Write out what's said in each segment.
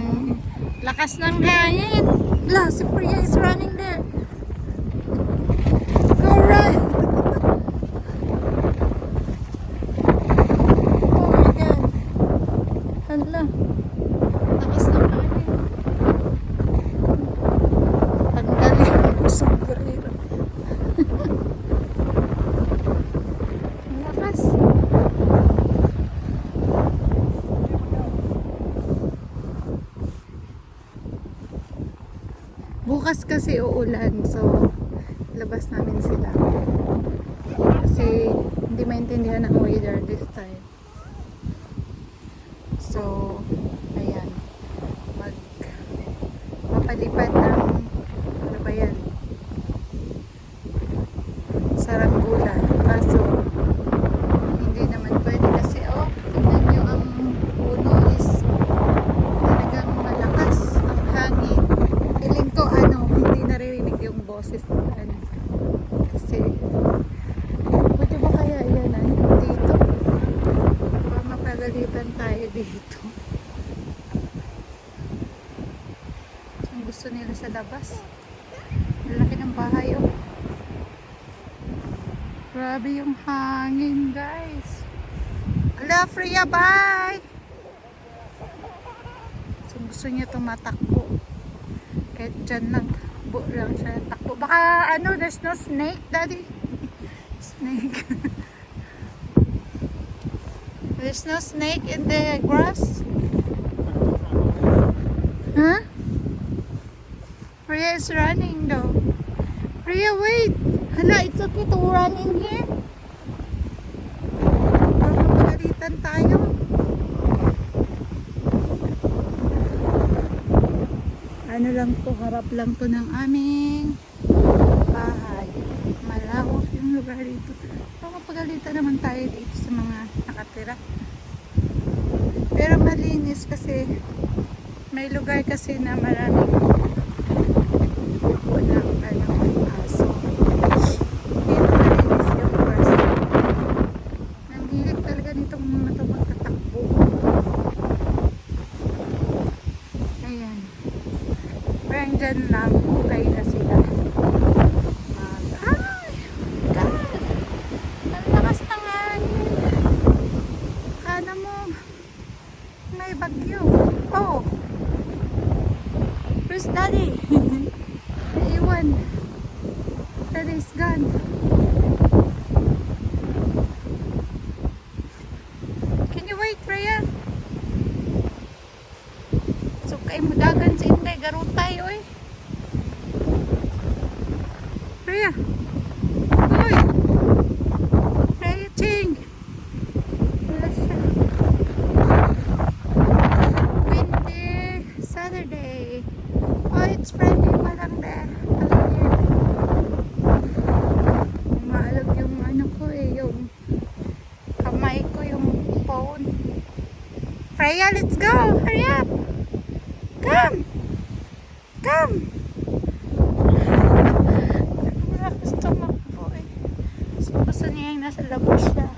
Ang lakas ng hangin. La, si Priya is running there. Go run! Oh my God. Hala. Lakas ng hangin. Tanggalin ang sombrero. Ang lakas. Bukas kasi uulan, so labas namin sila kasi hindi maintindihan ang weather this time. So ayan, mapalipad ng ano ba yan, saranggola, kaso hindi naman pwede kasi tingnan nyo, ang puno is talagang malakas ang hangin. Feeling ko hindi naririnig yung boses ng kasi pwede ba kaya yan dito? Baka mapagalitan tayo dito. Ang gusto nila sa labas, malaki ng bahay. Grabe yung hangin, guys. Ala, Freya, bye! So, gusto niya tumatakbo. Kahit dyan lang siya takbo. Baka there's no snake, Daddy. Snake. There's no snake in the grass. Huh? Priya is running though. Priya, wait. Hala, it's okay to run in here. Baka mapagalitan tayo. Ano lang to, harap lang to ng aming bahay. Malawak yung lugar dito. Mapagalitan naman tayo dito sa mga nakatira. Pero malinis kasi may lugar kasi na maraming walang aso. Pero malinis yung person. Nanghilig talaga nitong mga ito magtatakbo. Ayan. Parang dyan lang, okay na sila. Ay! God! Ang lakas ng hangin. Akala mo, may bagyo. Oh! Where's Daddy? Naiwan. Daddy's gone. Can you wait, Freya? So, kayo mo dagan sa Inday, garutay, oy. Freya! Oy! Freya Ching! Wala siya. Windy Saturday. Oh, it's Friday pa lang there. Umaalog yung ko yung kamay ko, yung phone. Freya, let's go! Hurry up! Come! Come! Wala gusto makbo eh. Gusto niya yung nasa labas siya.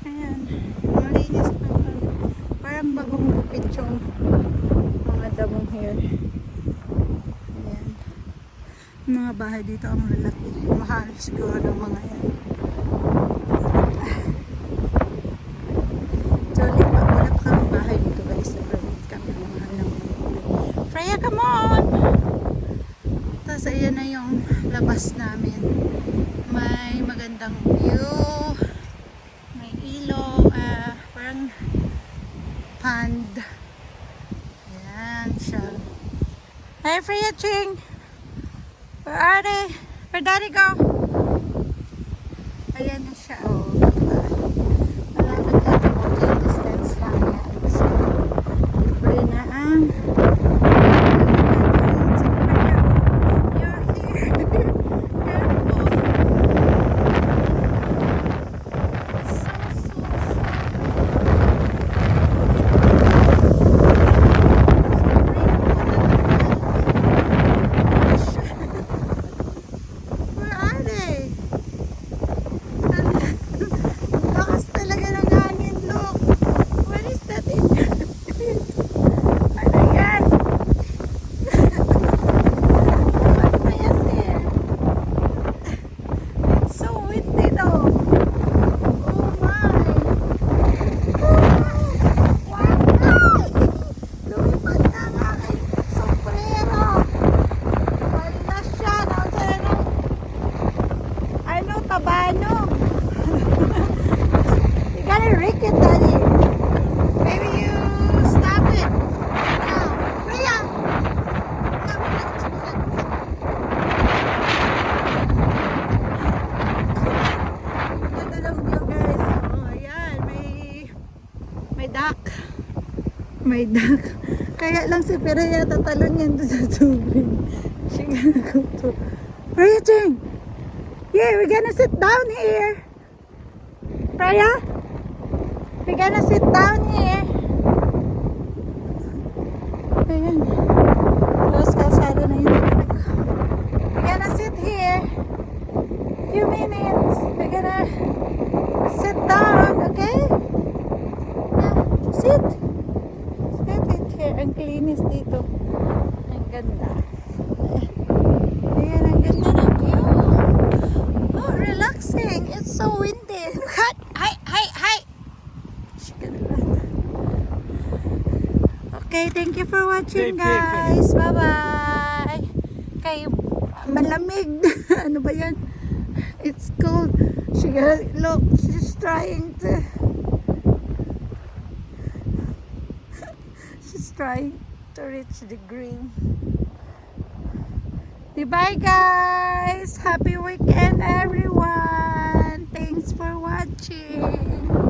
Ayan. Malinis pa. Parang bagong gupit yung mga damong hair. Ayan. Mga bahay dito ang lalaki. Mahal siguro ng mga yan. Freya, come on! Tapos ayan na yung labas namin. May magandang view. May ilog. Parang pond. Ayan siya. Hey, Freya Ching! Where are they? Where Daddy go? Ayan na siya. Oh, diba? Malapit na ito. Walking distance lang yan. So, libre na ang duck. May duck. Kaya lang si Perea tatalon yan doon sa tubig. She gonna go to... Freya Cheng! Yeah, we're gonna sit down here. Freya? We're gonna sit down here. Ayan. Close kalsada na yun. We're gonna sit here. Few minutes. We're gonna sit down, okay? Yeah, sit. Sit it here. Ang klinis dito. Ang ganda. Ayan, ang ganda ng view. Oh, relaxing. It's so windy. Hi, hi, hi. Okay, thank you for watching, guys. Bye-bye. Kay malamig. Ano ba yan? It's cold. Look, she's trying to... She's trying to reach the green. Bye, guys. Happy weekend, everyone. Thanks for watching.